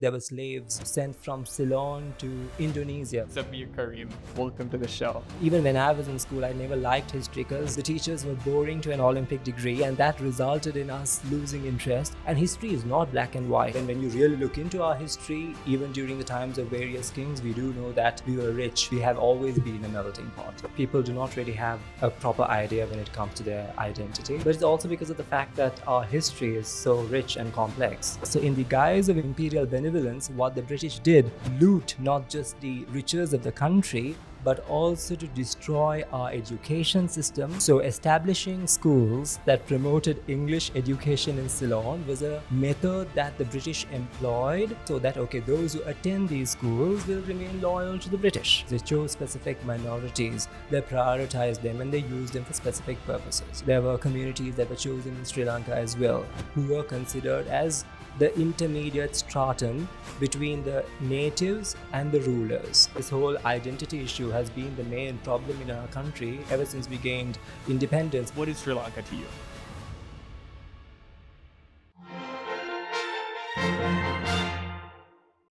There were slaves sent from Ceylon to Indonesia. Zameer Careem, welcome to the show. Even when I was in school, I never liked history because the teachers were boring to an Olympic degree, and that resulted in us losing interest. And history is not black and white. And when you really look into our history, even during the times of various kings, we do know that we were rich. We have always been a melting pot. People do not really have a proper idea when it comes to their identity. But it's also because of the fact that our history is so rich and complex. So in the guise of imperial benevolence, what the British did, loot not just the riches of the country, but also to destroy our education system. So establishing schools that promoted English education in Ceylon was a method that the British employed so that, those who attend these schools will remain loyal to the British. They chose specific minorities, they prioritized them, and they used them for specific purposes. There were communities that were chosen in Sri Lanka as well, who were considered as the intermediate stratum between the natives and the rulers. This whole identity issue has been the main problem in our country ever since we gained independence. What is Sri Lanka to you?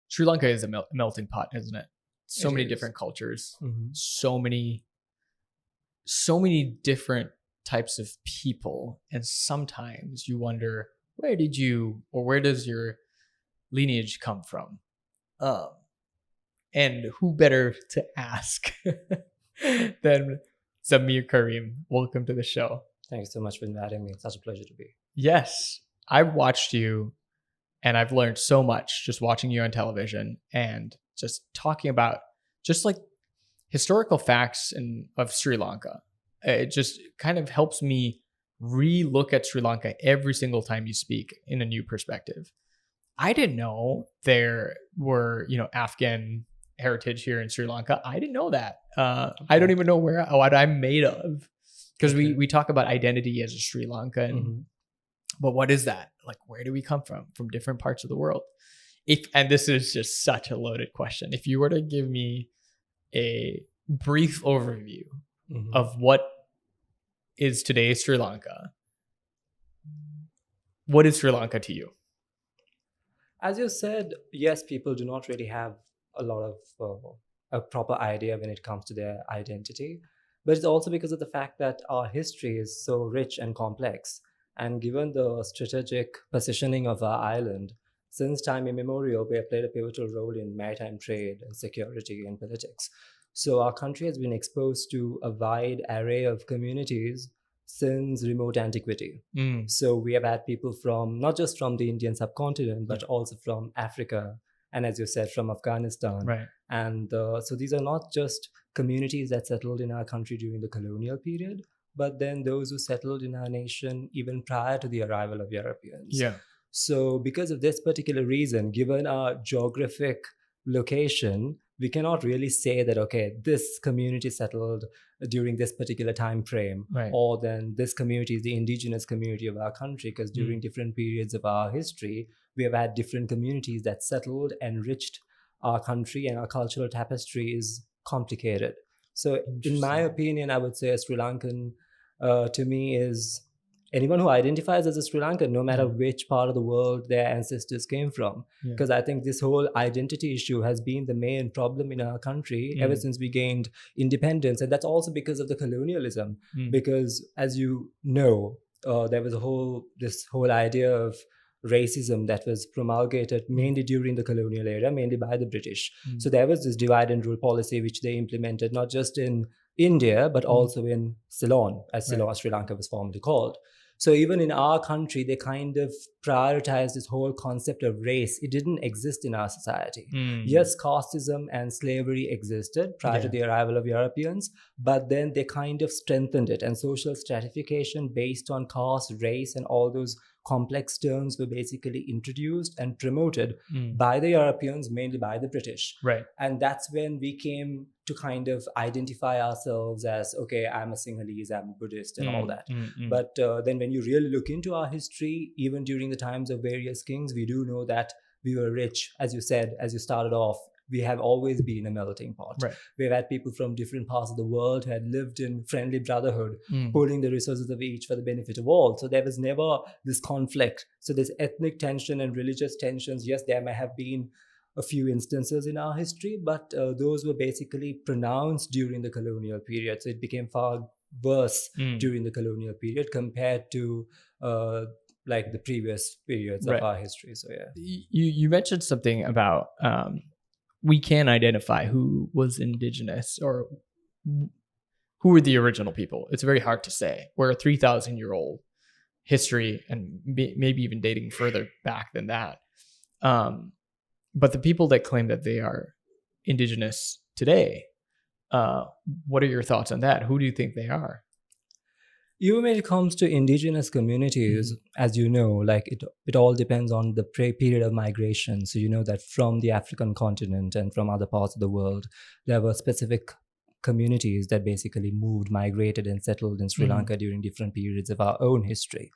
Sri Lanka is a melting pot, isn't it? So many different cultures, so many different types of people, and sometimes you wonder, where does your lineage come from? And who better to ask than Zameer Careem? Welcome to the show. Thanks so much for inviting me. It's such a pleasure to be. Yes, I've watched you and I've learned so much just watching you on television and just talking about just like historical facts of Sri Lanka. It just kind of helps me re-look at Sri Lanka every single time you speak in a new perspective. I didn't know there were, Afghan heritage here in Sri Lanka. I didn't know that. I don't even know what I'm made of, because we talk about identity as a Sri Lankan, but what is that? Like, where do we come from different parts of the world? And this is just such a loaded question. If you were to give me a brief overview of what is today's Sri Lanka, what is Sri Lanka to you? As you said, yes, people do not really have a lot of a proper idea when it comes to their identity, but it's also because of the fact that our history is so rich and complex. And given the strategic positioning of our island, since time immemorial, we have played a pivotal role in maritime trade and security and politics. So our country has been exposed to a wide array of communities since remote antiquity. So we have had people from not just from the Indian subcontinent, but also from Africa, and as you said, from Afghanistan. Right. And so these are not just communities that settled in our country during the colonial period, but then those who settled in our nation even prior to the arrival of Europeans. Yeah. So because of this particular reason, given our geographic location, we cannot really say that, this community settled during this particular time frame, right, or then this community is the indigenous community of our country, because during different periods of our history, we have had different communities that settled, enriched our country, and our cultural tapestry is complicated. So in my opinion, I would say a Sri Lankan to me is anyone who identifies as a Sri Lankan, no matter which part of the world their ancestors came from. Because I think this whole identity issue has been the main problem in our country ever since we gained independence. And that's also because of the colonialism. Because as you know, there was this whole idea of racism that was promulgated mainly during the colonial era, mainly by the British. So there was this divide and rule policy which they implemented not just in India, but also in Ceylon, as Ceylon, Sri Lanka was formerly called. So even in our country, they kind of prioritized this whole concept of race. It didn't exist in our society. Yes, casteism and slavery existed prior to the arrival of Europeans, but then they kind of strengthened it. And social stratification based on caste, race, and all those complex terms were basically introduced and promoted by the Europeans, mainly by the British. Right. And that's when we came to kind of identify ourselves as, I'm a Sinhalese, I'm a Buddhist, and all that. But then when you really look into our history, even during the times of various kings, we do know that we were rich, as you said, as you started off, we have always been a melting pot. Right. We've had people from different parts of the world who had lived in friendly brotherhood, pooling the resources of each for the benefit of all. So there was never this conflict. So this ethnic tension and religious tensions, yes, there may have been a few instances in our history, but those were basically pronounced during the colonial period. So it became far worse during the colonial period compared to like the previous periods of our history. So yeah, you mentioned something about we can identify who was indigenous or who were the original people. It's very hard to say. We're a 3,000-year-old history, and maybe even dating further back than that. But the people that claim that they are indigenous today, what are your thoughts on that? Who do you think they are? Even when it comes to indigenous communities, as you know, like it all depends on the period of migration. So you know that from the African continent and from other parts of the world, there were specific communities that basically moved, migrated, and settled in Sri Lanka during different periods of our own history.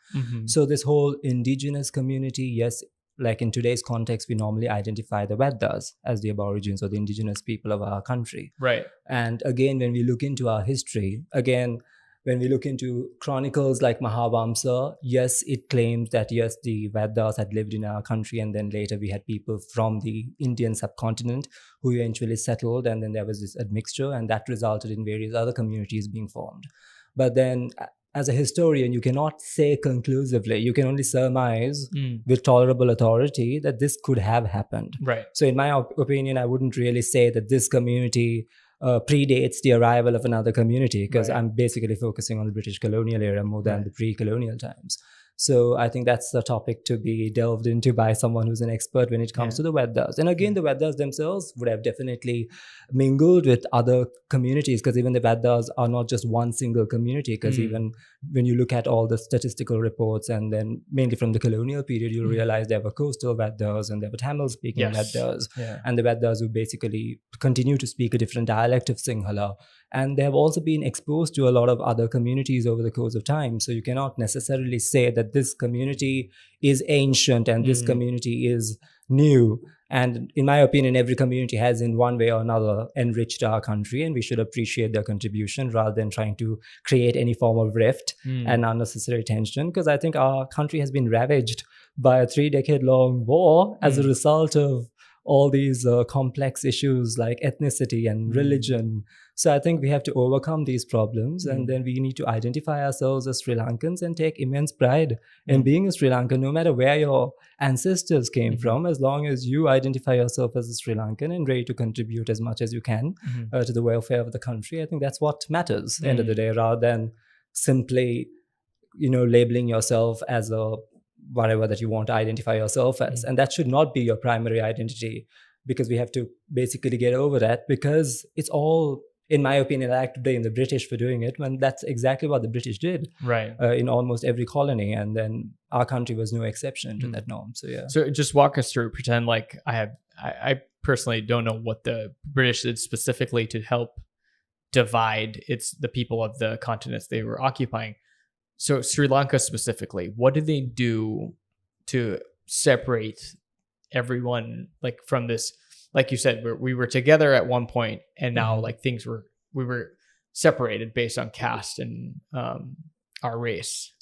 So this whole indigenous community, yes, like in today's context, we normally identify the Vedas as the aborigines or the indigenous people of our country. Right. And again, when we look into our history, when we look into chronicles like Mahavamsa, yes, it claims that, yes, the Vedas had lived in our country, and then later we had people from the Indian subcontinent who eventually settled, and then there was this admixture, and that resulted in various other communities being formed. But then, as a historian, you cannot say conclusively, you can only surmise with tolerable authority that this could have happened. Right. So in my opinion, I wouldn't really say that this community predates the arrival of another community, because I'm basically focusing on the British colonial era more than the pre-colonial times. So I think that's a topic to be delved into by someone who's an expert when it comes to the Vedas. And again, the Vedas themselves would have definitely mingled with other communities, because even the Vedas are not just one single community, because even when you look at all the statistical reports, and then mainly from the colonial period, you'll realize there were coastal Vedas and there were Tamil-speaking Vedas, and the Vedas who basically continue to speak a different dialect of Sinhala. And they have also been exposed to a lot of other communities over the course of time. So you cannot necessarily say that this community is ancient and this community is new. And in my opinion, every community has in one way or another enriched our country, and we should appreciate their contribution rather than trying to create any form of rift and unnecessary tension. Because I think our country has been ravaged by a 3-decade-long war as a result of all these complex issues like ethnicity and religion. So I think we have to overcome these problems, and then we need to identify ourselves as Sri Lankans and take immense pride in being a Sri Lankan, no matter where your ancestors came from, as long as you identify yourself as a Sri Lankan and ready to contribute as much as you can to the welfare of the country. I think that's what matters at the end of the day, rather than simply, labeling yourself as a whatever that you want to identify yourself as. And that should not be your primary identity, because we have to basically get over that, because it's all, in my opinion, I like to blame the British for doing it, when that's exactly what the British did in almost every colony. And then our country was no exception to that norm. So yeah. So just walk us through, pretend like I personally don't know what the British did specifically to help divide the people of the continents they were occupying. So Sri Lanka specifically, what did they do to separate everyone, like from this, like you said, we were together at one point, and now like we were separated based on caste and our race?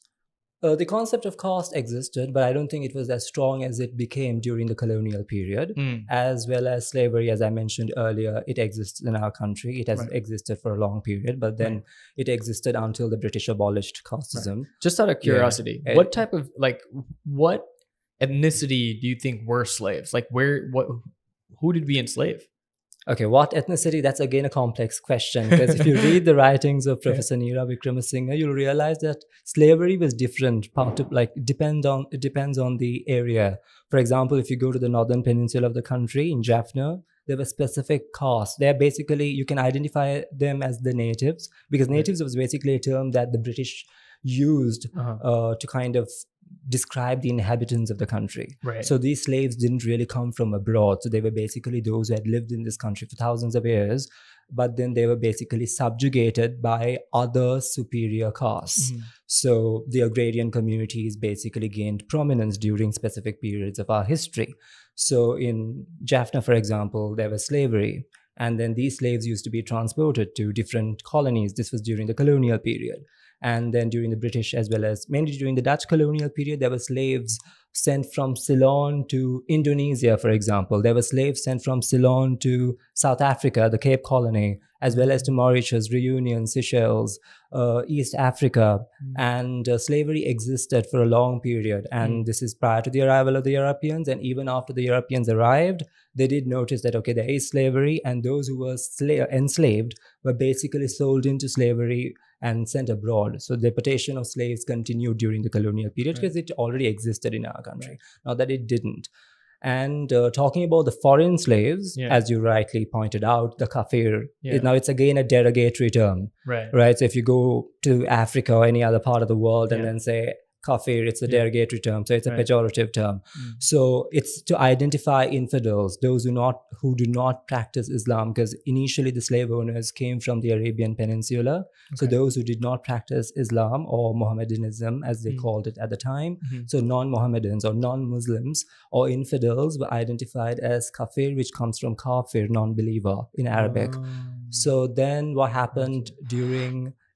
The concept of caste existed, but I don't think it was as strong as it became during the colonial period, as well as slavery. As I mentioned earlier, it exists in our country. It has existed for a long period, but then it existed until the British abolished casteism. Just out of curiosity, what type of, what ethnicity do you think were slaves? Like who did we enslave? Okay, what ethnicity? That's again a complex question, because if you read the writings of Professor Neera Wickramasinghe, you'll realize that slavery was different. It depends on the area. For example, if you go to the northern peninsula of the country, in Jaffna, there were specific castes. They're basically, you can identify them as the natives, because natives was basically a term that the British used to kind of describe the inhabitants of the country. Right. So these slaves didn't really come from abroad. So they were basically those who had lived in this country for thousands of years, but then they were basically subjugated by other superior castes. So the agrarian communities basically gained prominence during specific periods of our history. So in Jaffna, for example, there was slavery. And then these slaves used to be transported to different colonies. This was during the colonial period. And then during the British, as well as mainly during the Dutch colonial period, there were slaves sent from Ceylon to Indonesia, for example. There were slaves sent from Ceylon to South Africa, the Cape Colony, as well as to Mauritius, Reunion, Seychelles, East Africa. And slavery existed for a long period. And this is prior to the arrival of the Europeans. And even after the Europeans arrived, they did notice that, okay, there is slavery, and those who were enslaved were basically sold into slavery and sent abroad. So deportation of slaves continued during the colonial period because it already existed in our country. Not that it didn't. And talking about the foreign slaves, as you rightly pointed out, the kafir, now it's again a derogatory term. Right. So if you go to Africa or any other part of the world and then say kafir, it's a derogatory term, so it's a pejorative term. So it's to identify infidels, those who do not practice Islam, because initially the slave owners came from the Arabian Peninsula. So those who did not practice Islam or Mohammedanism, as they called it at the time, so non-Mohammedans or non-Muslims or infidels were identified as kafir, which comes from kafir, non-believer in Arabic. So then what happened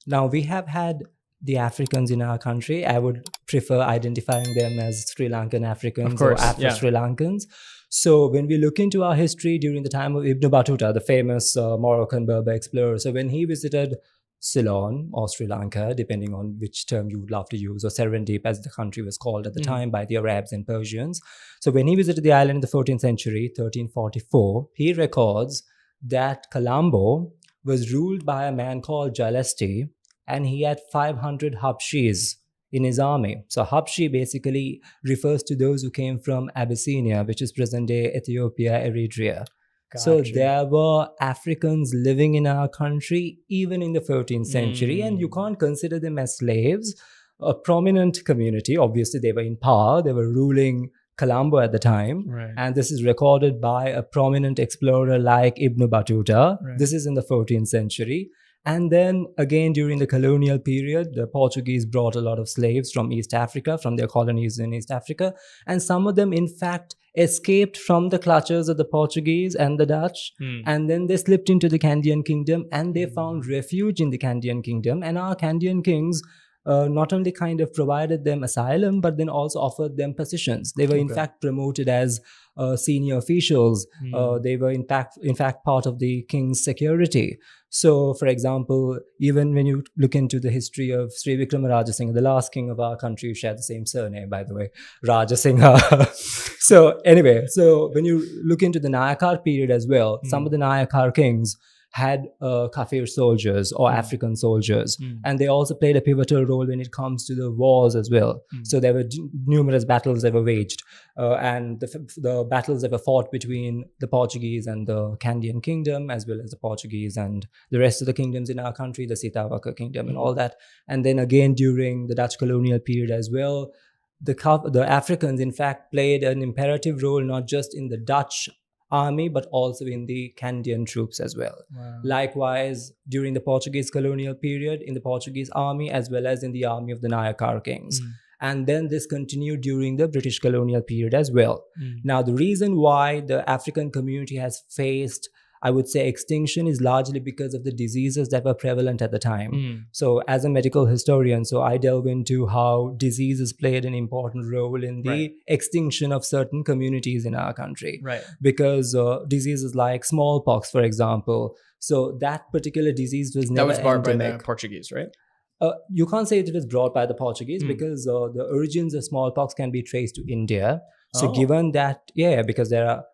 now we have had the Africans in our country. I would prefer identifying them as Sri Lankan Africans or Afro-Sri Lankans. So when we look into our history during the time of Ibn Battuta, the famous Moroccan Berber explorer, so when he visited Ceylon or Sri Lanka, depending on which term you would love to use, or Serendip as the country was called at the time by the Arabs and Persians. So when he visited the island in the 14th century, 1344, he records that Colombo was ruled by a man called Jalesti, and he had 500 Habshis in his army. So Habshi basically refers to those who came from Abyssinia, which is present-day Ethiopia, Eritrea. So there were Africans living in our country even in the 14th century, and you can't consider them as slaves. A prominent community, obviously they were in power, they were ruling Colombo at the time, and this is recorded by a prominent explorer like Ibn Battuta. This is in the 14th century. And then again, during the colonial period, the Portuguese brought a lot of slaves from East Africa, from their colonies in East Africa. And some of them, in fact, escaped from the clutches of the Portuguese and the Dutch. And then they slipped into the Kandyan kingdom, and they found refuge in the Kandyan kingdom. And our Kandyan kings not only kind of provided them asylum, but then also offered them positions. They were in fact promoted as senior officials. They were in fact part of the king's security. So, for example, even when you look into the history of Sri Vikramarajasinghe, the last king of our country, who shared the same surname, by the way, Rajasinghe. So anyway, so when you look into the Nayakar period as well, some of the Nayakar kings had Kafir soldiers or African soldiers. And they also played a pivotal role when it comes to the wars as well. So there were numerous battles that were waged. And the battles that were fought between the Portuguese and the Kandyan kingdom, as well as the Portuguese and the rest of the kingdoms in our country, the Sitawaka kingdom and all that. And then again, during the Dutch colonial period as well, the Africans, in fact, played an imperative role, not just in the Dutch army, but also in the Kandyan troops as well. Likewise, during the Portuguese colonial period, in the Portuguese army, as well as in the army of the Nayakar kings. And then this continued during the British colonial period as well. Now, the reason why the African community has faced, I would say, extinction is largely because of the diseases that were prevalent at the time. So as a medical historian, so I delve into how diseases played an important role in the extinction of certain communities in our country. Because diseases like smallpox, for example, so that particular disease was never brought by the Portuguese, right? You can't say it was brought by the Portuguese because the origins of smallpox can be traced to India. So given that, because there are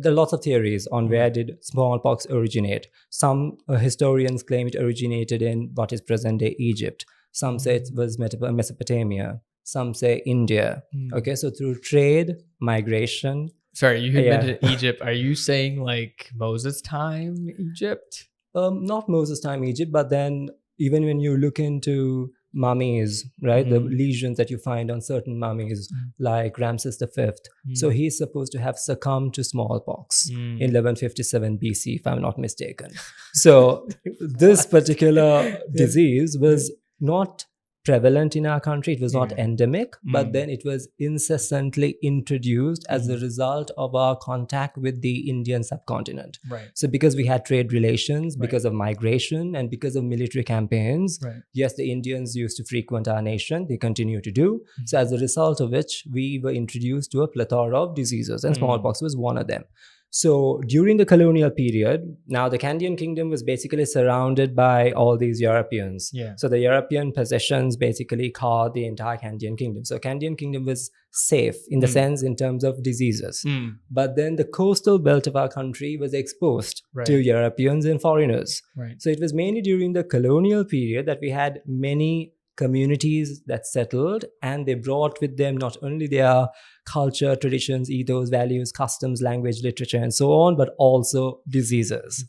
lots of theories on where did smallpox originate. Some historians claim it originated in what is present-day Egypt. Some say it was Mesopotamia. Some say India. Okay, so through trade, migration. Sorry, you had mentioned Egypt. Are you saying like Moses' time Egypt? Not Moses' time Egypt, but then even when you look into mummies, right? The lesions that you find on certain mummies, like Ramses V. So he's supposed to have succumbed to smallpox in 1157 BC, if I'm not mistaken. So this particular disease was not prevalent in our country. It was not endemic, but then it was incessantly introduced as a result of our contact with the Indian subcontinent. Right. So because we had trade relations, because of migration, and because of military campaigns, yes, the Indians used to frequent our nation. They continue to do. So as a result of which, we were introduced to a plethora of diseases, and smallpox was one of them. So during the colonial period, now the Kandyan kingdom was basically surrounded by all these Europeans. So the European possessions basically covered the entire Kandyan kingdom. So Kandyan kingdom was safe in the sense in terms of diseases. But then the coastal belt of our country was exposed to Europeans and foreigners. So it was mainly during the colonial period that we had many communities that settled, and they brought with them not only their culture, traditions, ethos, values, customs, language, literature, and so on, but also diseases.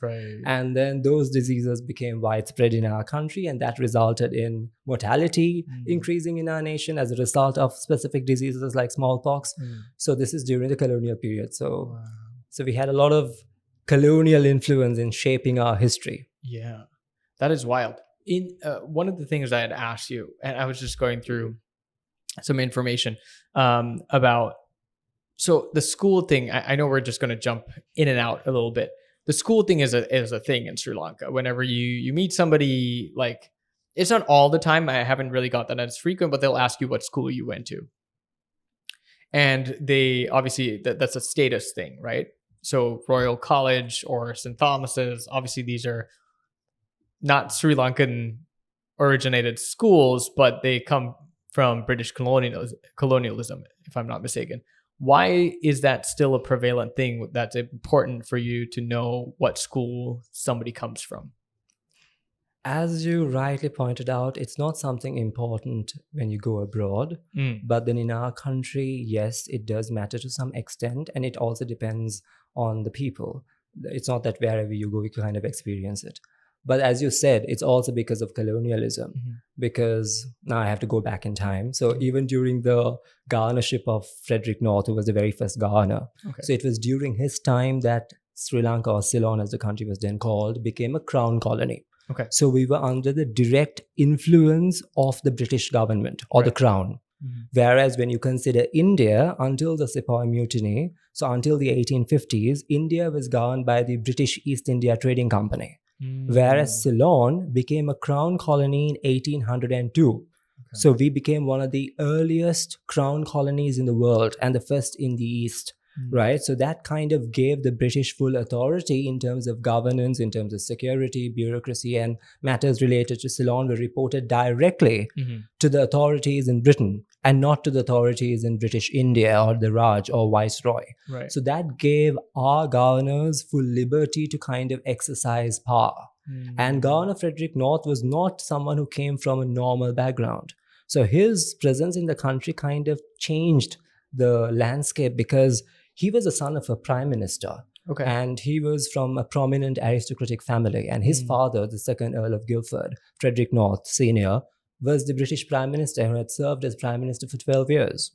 And then those diseases became widespread in our country, and that resulted in mortality increasing in our nation as a result of specific diseases like smallpox. So this is during the colonial period. So we had a lot of colonial influence in shaping our history. Yeah, that is wild. In one of the things I had asked you, and I was just going through some information about, so the school thing, I know we're just going to jump in and out a little bit. The school thing is a thing in Sri Lanka. Whenever you meet somebody, like, it's not all the time. I haven't really got that as frequent, but they'll ask you what school you went to. And they obviously, that's a status thing, right? So Royal College or St. Thomas's, obviously these are not Sri Lankan originated schools, but they come from British colonialism, if I'm not mistaken. Why is that still a prevalent thing that's important for you to know what school somebody comes from? As you rightly pointed out, it's not something important when you go abroad, but then in our country, yes, it does matter to some extent, and it also depends on the people. It's not that wherever you go, you kind of experience it. But as you said, it's also because of colonialism, because now I have to go back in time. So even during the governorship of Frederick North, who was the very first governor, so it was during his time that Sri Lanka, or Ceylon as the country was then called, became a crown colony. So we were under the direct influence of the British government or the crown. Whereas when you consider India, until the Sepoy Mutiny, so until the 1850s, India was governed by the British East India Trading Company. Whereas Ceylon became a crown colony in 1802. So we became one of the earliest crown colonies in the world and the first in the East, right? So that kind of gave the British full authority in terms of governance, in terms of security, bureaucracy, and matters related to Ceylon were reported directly to the authorities in Britain and not to the authorities in British India or the Raj or Viceroy. So that gave our governors full liberty to kind of exercise power. And Governor Frederick North was not someone who came from a normal background. So his presence in the country kind of changed the landscape, because he was the son of a prime minister. And he was from a prominent aristocratic family. And his father, the second Earl of Guildford, Frederick North Sr., was the British Prime Minister who had served as Prime Minister for 12 years.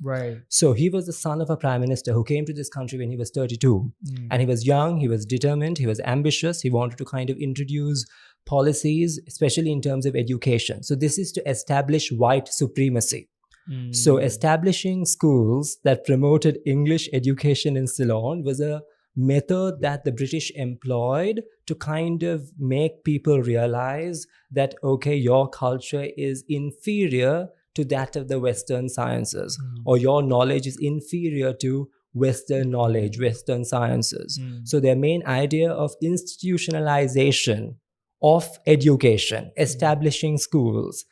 So he was the son of a Prime Minister who came to this country when he was 32. And he was young, he was determined, he was ambitious, he wanted to kind of introduce policies, especially in terms of education. So this is to establish white supremacy. So establishing schools that promoted English education in Ceylon was a method that the British employed to kind of make people realize that, okay, your culture is inferior to that of the Western sciences, or your knowledge is inferior to Western knowledge, Western sciences. So their main idea of institutionalization of education, establishing schools,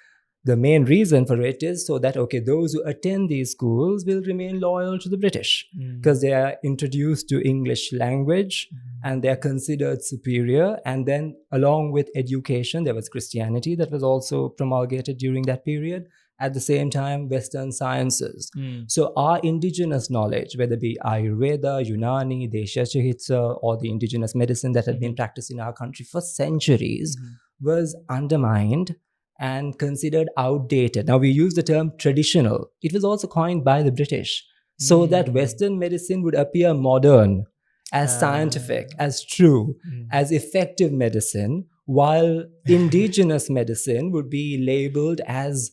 the main reason for it is so that, okay, those who attend these schools will remain loyal to the British because they are introduced to English language and they are considered superior. And then along with education, there was Christianity that was also promulgated during that period. At the same time, Western sciences. So our indigenous knowledge, whether it be Ayurveda, Unani, Desha Chikitsa, or the indigenous medicine that had been practiced in our country for centuries, was undermined. and considered outdated. Now, we use the term traditional. It was also coined by the British, so that Western medicine would appear modern, as scientific, as true, as effective medicine, while indigenous medicine would be labeled as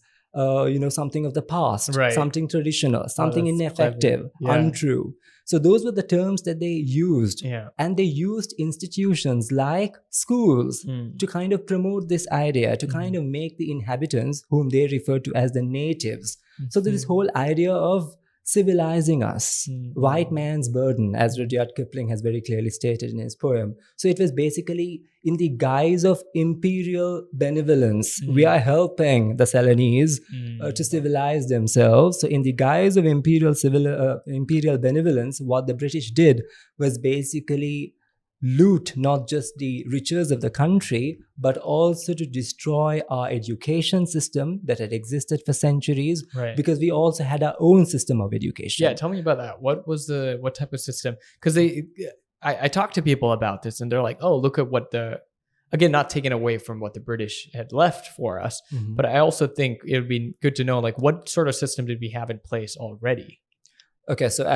something of the past, Right. something traditional, something that's ineffective, clever. Yeah. untrue. So those were the terms that they used. Yeah. And they used institutions like schools to kind of promote this idea, to kind of make the inhabitants, whom they refer to as the natives. So there's this whole idea of civilizing us, white man's burden, as Rudyard Kipling has very clearly stated in his poem. So it was basically in the guise of imperial benevolence. We are helping the Ceylonese to civilize themselves. So in the guise of imperial benevolence, what the British did was basically loot not just the riches of the country, but also to destroy our education system that had existed for centuries, Right. because we also had our own system of education. Yeah, tell me about that. What type of system? Because I talk to people about this, and they're like, oh, look at what again, not taking away from what the British had left for us, but I also think it would be good to know, like, what sort of system did we have in place already? Okay, so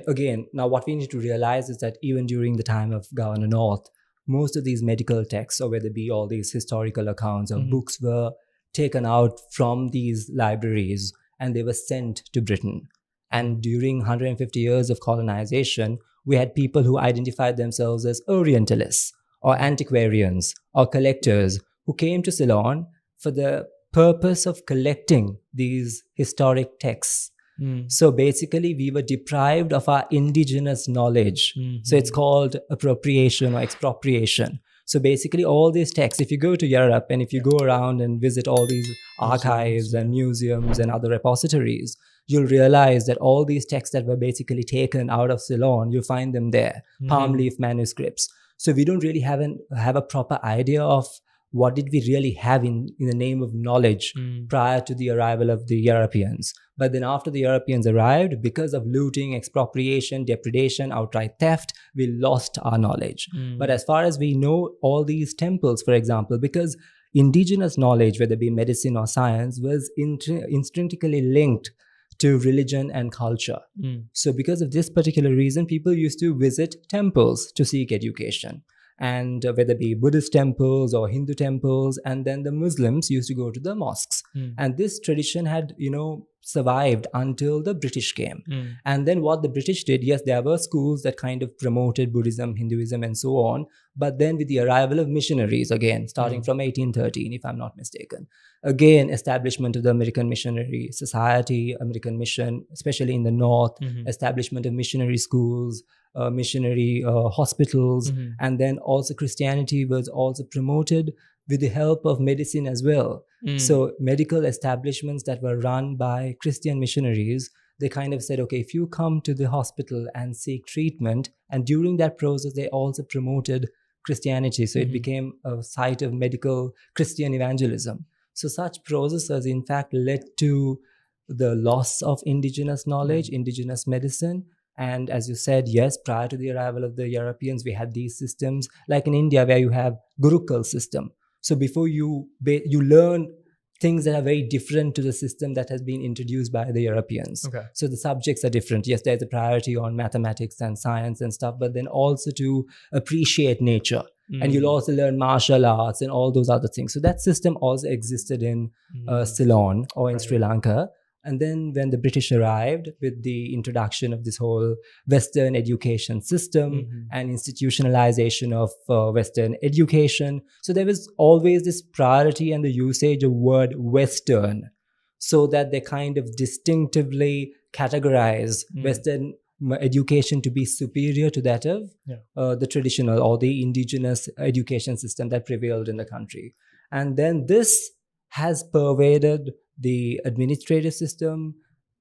again, now what we need to realize is that even during the time of Governor North, most of these medical texts, or whether it be all these historical accounts or books, were taken out from these libraries and they were sent to Britain. And during 150 years of colonization, we had people who identified themselves as Orientalists or antiquarians or collectors who came to Ceylon for the purpose of collecting these historic texts. So basically, we were deprived of our indigenous knowledge. So it's called appropriation or expropriation. So basically, all these texts, if you go to Europe and if you go around and visit all these archives and museums and other repositories, you'll realize that all these texts that were basically taken out of Ceylon, you'll find them there, palm leaf manuscripts. So we don't really have a proper idea of what did we really have in the name of knowledge prior to the arrival of the Europeans. But then after the Europeans arrived, because of looting, expropriation, depredation, outright theft, we lost our knowledge. But as far as we know, all these temples, for example, because indigenous knowledge, whether it be medicine or science, was intrinsically linked to religion and culture. So because of this particular reason, people used to visit temples to seek education. And whether it be Buddhist temples or Hindu temples, and then the Muslims used to go to the mosques. And this tradition had, survived until the British came. And then what the British did, yes, there were schools that kind of promoted Buddhism, Hinduism, and so on. But then with the arrival of missionaries, again, starting from 1813, if I'm not mistaken, again, establishment of the American Missionary Society, American Mission, especially in the North, establishment of missionary schools, missionary hospitals, and then also Christianity was also promoted with the help of medicine as well. So medical establishments that were run by Christian missionaries, they kind of said, okay, if you come to the hospital and seek treatment, and during that process, they also promoted Christianity. So it became a site of medical Christian evangelism. So such processes, in fact, led to the loss of indigenous knowledge, indigenous medicine. And as you said, yes, prior to the arrival of the Europeans, we had these systems, like in India, where you have Gurukul system. So before you learn things that are very different to the system that has been introduced by the Europeans. Okay. So the subjects are different. Yes, there's a priority on mathematics and science and stuff, but then also to appreciate nature. And you'll also learn martial arts and all those other things. So that system also existed in Ceylon or in Sri Lanka. And then when the British arrived with the introduction of this whole Western education system and institutionalization of Western education, so there was always this priority and the usage of word Western, so that they kind of distinctively categorize Western education to be superior to that of the traditional or the indigenous education system that prevailed in the country. And then this has pervaded the administrative system,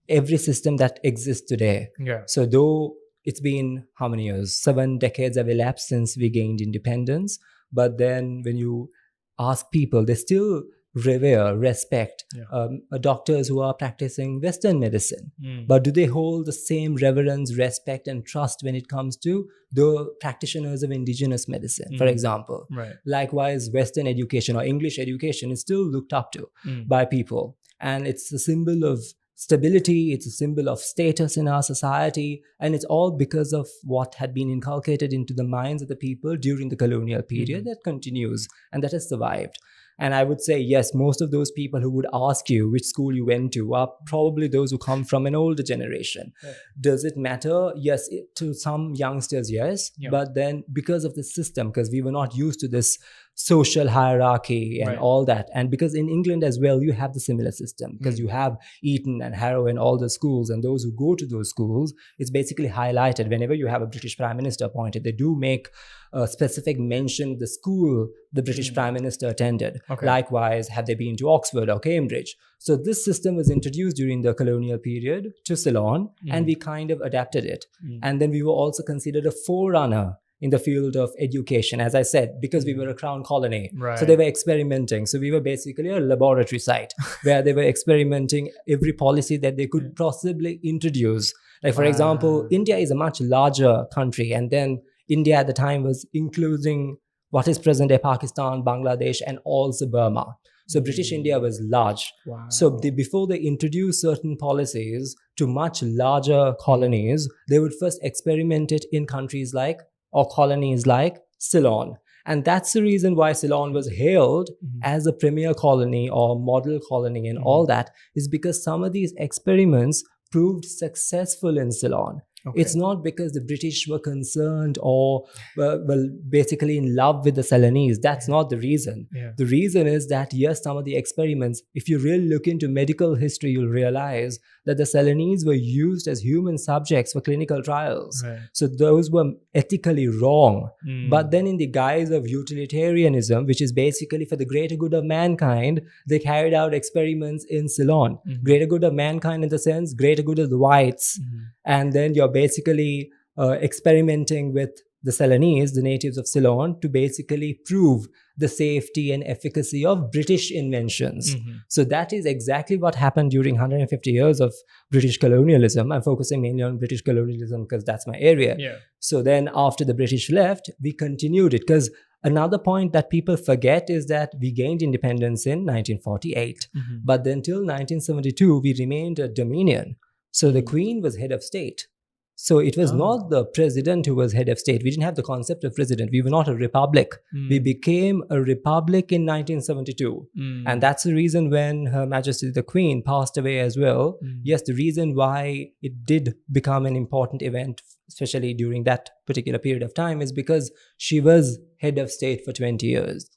every system that exists today. So though it's been how many years? 7 decades have elapsed since we gained independence. But then when you ask people, they still revere, respect Yeah. doctors who are practicing Western medicine. Mm. But do they hold the same reverence, respect, and trust when it comes to the practitioners of indigenous medicine, for example? Right. Likewise, Western education or English education is still looked up to by people. And it's a symbol of stability, it's a symbol of status in our society, and it's all because of what had been inculcated into the minds of the people during the colonial period that continues and that has survived. And I would say, yes, most of those people who would ask you which school you went to are probably those who come from an older generation. Yeah. Does it matter? Yes, to some youngsters, yes. Yeah. But then because of the system, because we were not used to this social hierarchy and all that. And because in England as well, you have the similar system because you have Eton and Harrow and all the schools, and those who go to those schools, it's basically highlighted. Whenever you have a British Prime Minister appointed, they do make a specific mention of the school the British Prime Minister attended. Okay. Likewise, have they been to Oxford or Cambridge? So this system was introduced during the colonial period to Ceylon, and we kind of adapted it. And then we were also considered a forerunner in the field of education, as I said, because we were a crown colony. Right. So they were experimenting. So we were basically a laboratory site where they were experimenting every policy that they could possibly introduce. Like, for example, India is a much larger country. And then India at the time was including what is present-day Pakistan, Bangladesh, and also Burma. So British India was large. Wow. So before they introduced certain policies to much larger colonies, they would first experiment it in countries like, or colonies like Ceylon. And that's the reason why Ceylon was hailed as a premier colony or model colony and all that, is because some of these experiments proved successful in Ceylon. Okay. It's not because the British were concerned or well, basically in love with the Ceylonese. That's not the reason. Yeah. The reason is that, yes, some of the experiments, if you really look into medical history, you'll realize that the Ceylonese were used as human subjects for clinical trials. Right. So those were ethically wrong. But then in the guise of utilitarianism, which is basically for the greater good of mankind, they carried out experiments in Ceylon. Greater good of mankind in the sense, greater good of the whites. And then you're basically experimenting with the Ceylonese, the natives of Ceylon, to basically prove the safety and efficacy of British inventions. So that is exactly what happened during 150 years of British colonialism. I'm focusing mainly on British colonialism because that's my area. Yeah. So then after the British left, we continued it, because another point that people forget is that we gained independence in 1948. But then till 1972, we remained a dominion. So the Queen was head of state. So it was not the president who was head of state. We didn't have the concept of president. We were not a republic. We became a republic in 1972. And that's the reason when Her Majesty the Queen passed away as well. Yes, the reason why it did become an important event, especially during that particular period of time, is because she was head of state for 20 years.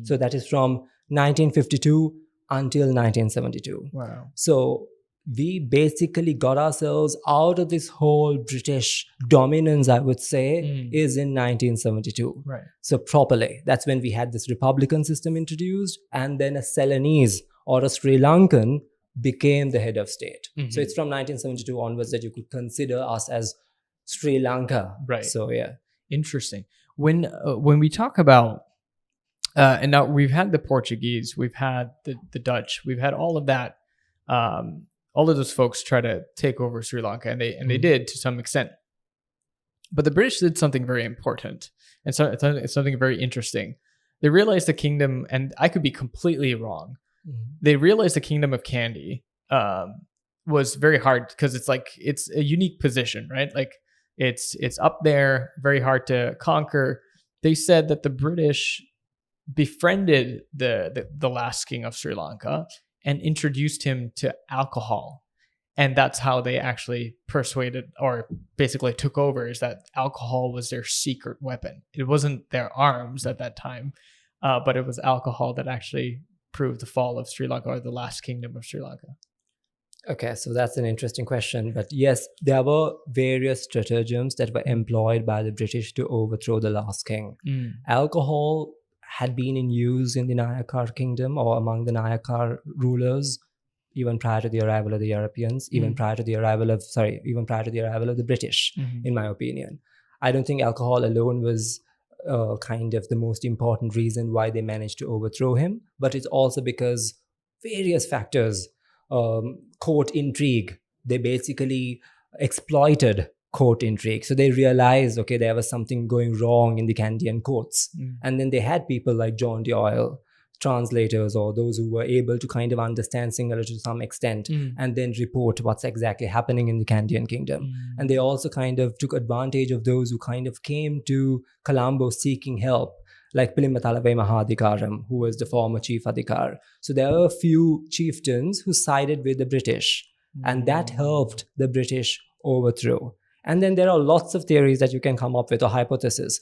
So that is from 1952 until 1972. Wow. So we basically got ourselves out of this whole British dominance, I would say, is in 1972. Right. So properly, that's when we had this republican system introduced, and then a Ceylonese or a Sri Lankan became the head of state. So it's from 1972 onwards that you could consider us as Sri Lanka. Right. So yeah. Interesting. When we talk about, and now we've had the Portuguese, we've had the Dutch, we've had all of that, all of those folks try to take over Sri Lanka, and they did to some extent. But the British did something very important, and so it's something very interesting. They realized the kingdom, and I could be completely wrong. They realized the kingdom of Kandy was very hard, because it's a unique position, right? Like it's up there, very hard to conquer. They said that the British befriended the last king of Sri Lanka and introduced him to alcohol. And that's how they actually persuaded, or basically took over, is that alcohol was their secret weapon. It wasn't their arms at that time, but it was alcohol that actually proved the fall of Sri Lanka, or the last kingdom of Sri Lanka. Okay, so that's an interesting question. But yes, there were various stratagems that were employed by the British to overthrow the last king. Alcohol had been in use in the Nayakar kingdom, or among the Nayakar rulers, even prior to the arrival of the Europeans, even prior to the arrival of the British, in my opinion. I don't think alcohol alone was kind of the most important reason why they managed to overthrow him, but it's also because various factors, court intrigue. They basically exploited court intrigue. So they realized, okay, there was something going wrong in the Kandyan courts. And then they had people like John Doyle, translators, or those who were able to kind of understand Sinhala to some extent, and then report what's exactly happening in the Kandyan kingdom. And they also kind of took advantage of those who kind of came to Colombo seeking help, like Pilimatalave Mahadikaram, who was the former chief adhikar. So there were a few chieftains who sided with the British, and that helped the British overthrow. And then there are lots of theories that you can come up with, or hypotheses.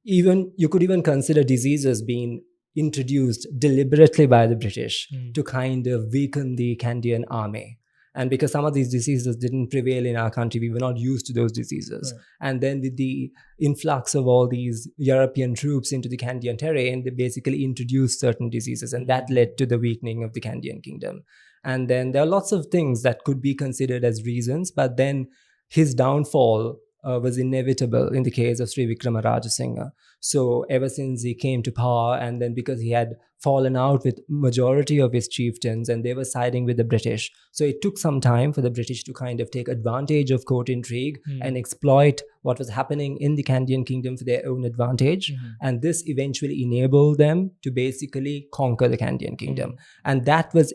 Even you could even consider diseases being introduced deliberately by the British to kind of weaken the Kandyan army. And because some of these diseases didn't prevail in our country, we were not used to those diseases. Right. And then with the influx of all these European troops into the Kandyan terrain, they basically introduced certain diseases, and that led to the weakening of the Kandyan kingdom. And then there are lots of things that could be considered as reasons, but then his downfall was inevitable in the case of Sri Vikrama Rajasinghe. So ever since he came to power, and then because he had fallen out with majority of his chieftains and they were siding with the British, so it took some time for the British to kind of take advantage of court intrigue and exploit what was happening in the Kandyan kingdom for their own advantage. And this eventually enabled them to basically conquer the Kandyan kingdom. And that was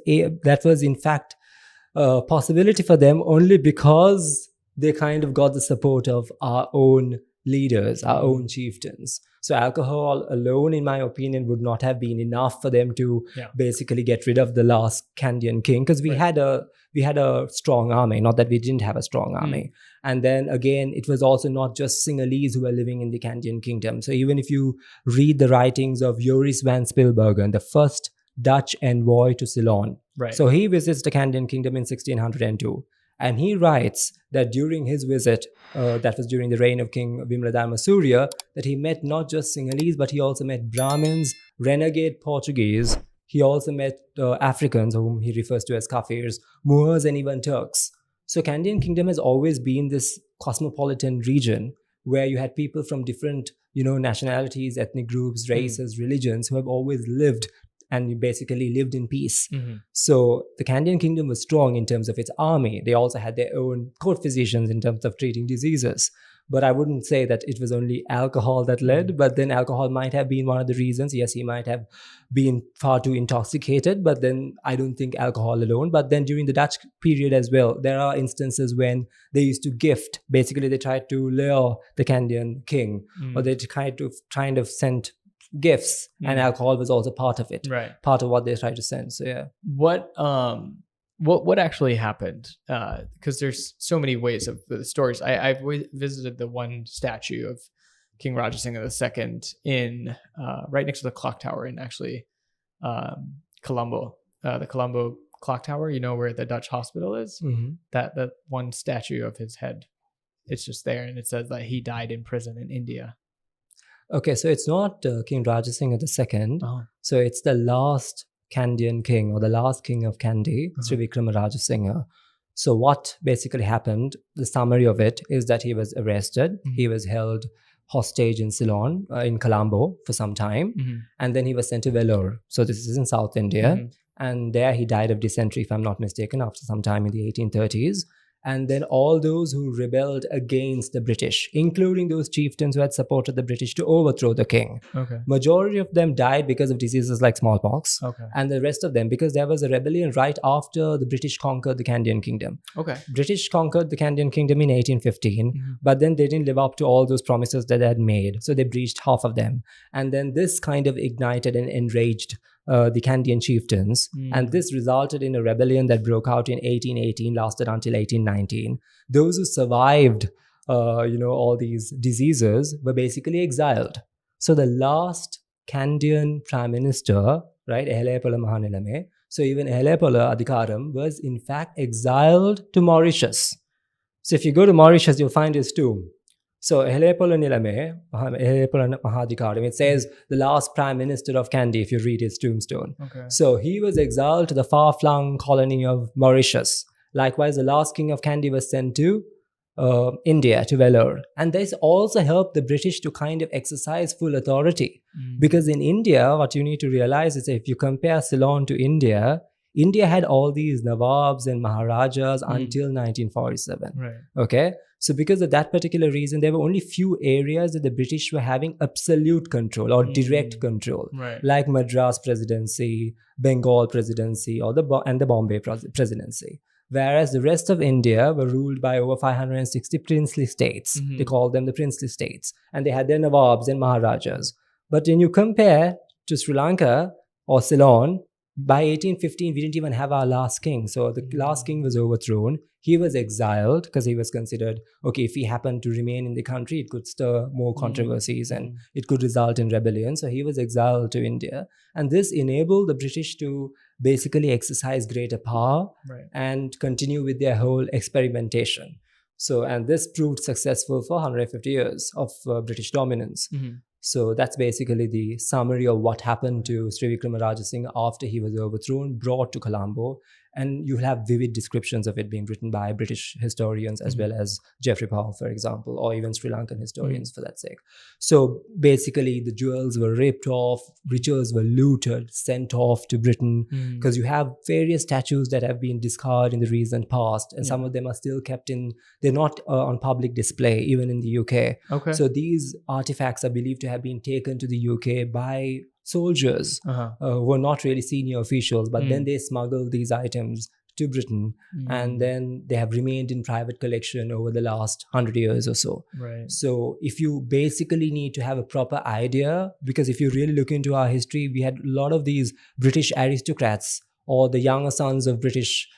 in fact a possibility for them only because they kind of got the support of our own leaders, our own chieftains. So alcohol alone, in my opinion, would not have been enough for them to basically get rid of the last Kandyan king, because we had a strong army, not that we didn't have a strong army. And then again, it was also not just Sinhalese who were living in the Kandyan kingdom. So even if you read the writings of Joris van Spilbergen, the first Dutch envoy to Ceylon, so he visits the Kandyan kingdom in 1602. And he writes that during his visit, that was during the reign of King Vimladharma Surya, that he met not just Sinhalese, but he also met Brahmins, renegade Portuguese. He also met Africans, whom he refers to as Kafirs, Moors, and even Turks. So Kandyan kingdom has always been this cosmopolitan region where you had people from different, nationalities, ethnic groups, races, religions, who have always lived and basically lived in peace. So the Kandyan kingdom was strong in terms of its army. They also had their own court physicians in terms of treating diseases. But I wouldn't say that it was only alcohol that led, but then alcohol might have been one of the reasons. Yes, he might have been far too intoxicated, but then I don't think alcohol alone. But then during the Dutch period as well, there are instances when they used to gift. Basically, they tried to lure the Kandyan king, or they tried to kind of send gifts, and alcohol was also part of it, part of what they tried to send. So what actually happened, because there's so many ways of the stories. I've visited the one statue of King Rajasinghe II in right next to the clock tower in actually Colombo, the Colombo clock tower, where the Dutch hospital is. That one statue of his head, it's just there, and it says that he died in prison in India. Okay, so it's not King Rajasinghe II. So it's the last Kandyan king, or the last king of Kandy, Sri Vikrama Rajasinghe. So what basically happened, the summary of it, is that he was arrested. He was held hostage in Ceylon, in Colombo, for some time. And then he was sent to Vellore. So this is in South India. And there he died of dysentery, if I'm not mistaken, after some time in the 1830s. And then all those who rebelled against the British, including those chieftains who had supported the British to overthrow the king. Majority of them died because of diseases like smallpox. And the rest of them because there was a rebellion right after the British conquered the Kandyan kingdom. British conquered the Kandyan kingdom in 1815, but then they didn't live up to all those promises that they had made. So they breached half of them. And then this kind of ignited and enraged the Kandyan chieftains, and this resulted in a rebellion that broke out in 1818, lasted until 1819. Those who survived, all these diseases were basically exiled. So the last Kandyan prime minister, right, Ehelepola Mahanilame, so even Ehelepola Adhikaram was in fact exiled to Mauritius. So if you go to Mauritius, you'll find his tomb. So Ehelepola Nilame, Ehelepola Mahadikaram, it says the last prime minister of Kandy, if you read his tombstone. So he was exiled to the far-flung colony of Mauritius. Likewise, the last king of Kandy was sent to India, to Vellore. And this also helped the British to kind of exercise full authority. Because in India, what you need to realize is that if you compare Ceylon to India, India had all these Nawabs and Maharajas until 1947. Right. Okay. So because of that particular reason, there were only few areas that the British were having absolute control or direct control, Right. like Madras Presidency, Bengal Presidency, or the Bombay Presidency. Whereas the rest of India were ruled by over 560 princely states. They called them the princely states. And they had their Nawabs and Maharajas. But when you compare to Sri Lanka or Ceylon, by 1815, we didn't even have our last king. So the last king was overthrown. He was exiled because he was considered, okay, if he happened to remain in the country, it could stir more controversies and it could result in rebellion. So he was exiled to India. And this enabled the British to basically exercise greater power and continue with their whole experimentation. So, and this proved successful for 150 years of British dominance. So that's basically the summary of what happened to Sri Vikramarajah Singh after he was overthrown, brought to Colombo. And you have vivid descriptions of it being written by British historians as well as Geoffrey Powell, for example, or even Sri Lankan historians for that sake. So basically the jewels were ripped off, riches were looted, sent off to Britain, because you have various statues that have been discarded in the recent past, and some of them are still kept in, they're not on public display, even in the UK. Okay. So these artifacts are believed to have been taken to the UK by soldiers who were not really senior officials, but then they smuggled these items to Britain, and then they have remained in private collection over the last 100 years or so. Right. So if you basically need to have a proper idea, because if you really look into our history, we had a lot of these British aristocrats or the younger sons of British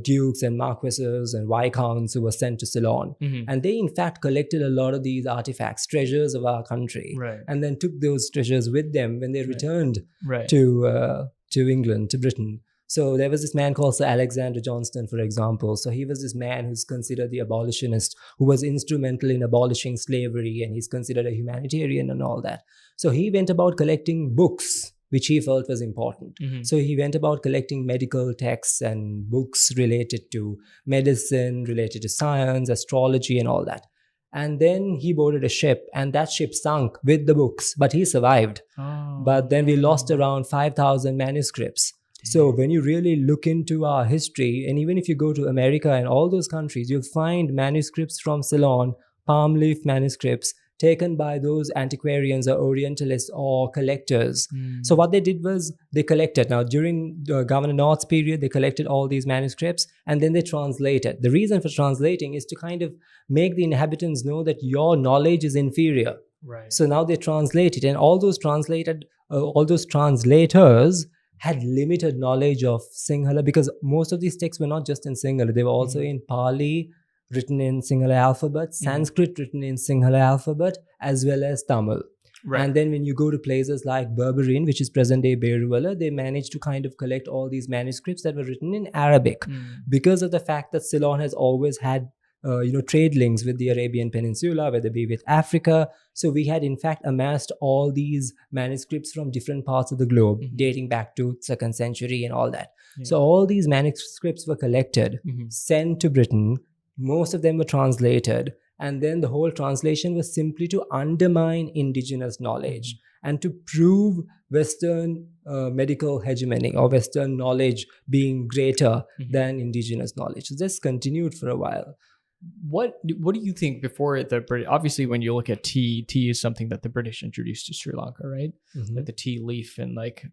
dukes and marquesses and viscounts who were sent to Ceylon. And they, in fact, collected a lot of these artifacts, treasures of our country, and then took those treasures with them when they returned to England, to Britain. So there was this man called Sir Alexander Johnston, for example. So he was this man who's considered the abolitionist, who was instrumental in abolishing slavery, and he's considered a humanitarian and all that. So he went about collecting books, which he felt was important. So he went about collecting medical texts and books related to medicine, related to science, astrology, and all that. And then he boarded a ship, and that ship sunk with the books, but he survived. But then we lost around 5,000 manuscripts. So when you really look into our history, and even if you go to America and all those countries, you'll find manuscripts from Ceylon, palm leaf manuscripts, taken by those antiquarians or Orientalists or collectors. So what they did was they collected. Now, during Governor North's period, they collected all these manuscripts and then they translated. The reason for translating is to kind of make the inhabitants know that your knowledge is inferior. Right. So now they translate it, and all those translators had limited knowledge of Sinhala, because most of these texts were not just in Sinhala, they were also in Pali, written in Sinhala alphabet, Sanskrit written in Sinhala alphabet, as well as Tamil. Right. And then when you go to places like Berberine, which is present-day Beruwala, they managed to kind of collect all these manuscripts that were written in Arabic, because of the fact that Ceylon has always had trade links with the Arabian Peninsula, whether it be with Africa. So we had in fact amassed all these manuscripts from different parts of the globe, dating back to 2nd century and all that. So all these manuscripts were collected, sent to Britain. Most of them were translated, and then the whole translation was simply to undermine indigenous knowledge and to prove Western medical hegemony or Western knowledge being greater than indigenous knowledge. So this continued for a while. What do you think before the British? Obviously, when you look at tea is something that the British introduced to Sri Lanka, right? Like the tea leaf, and like,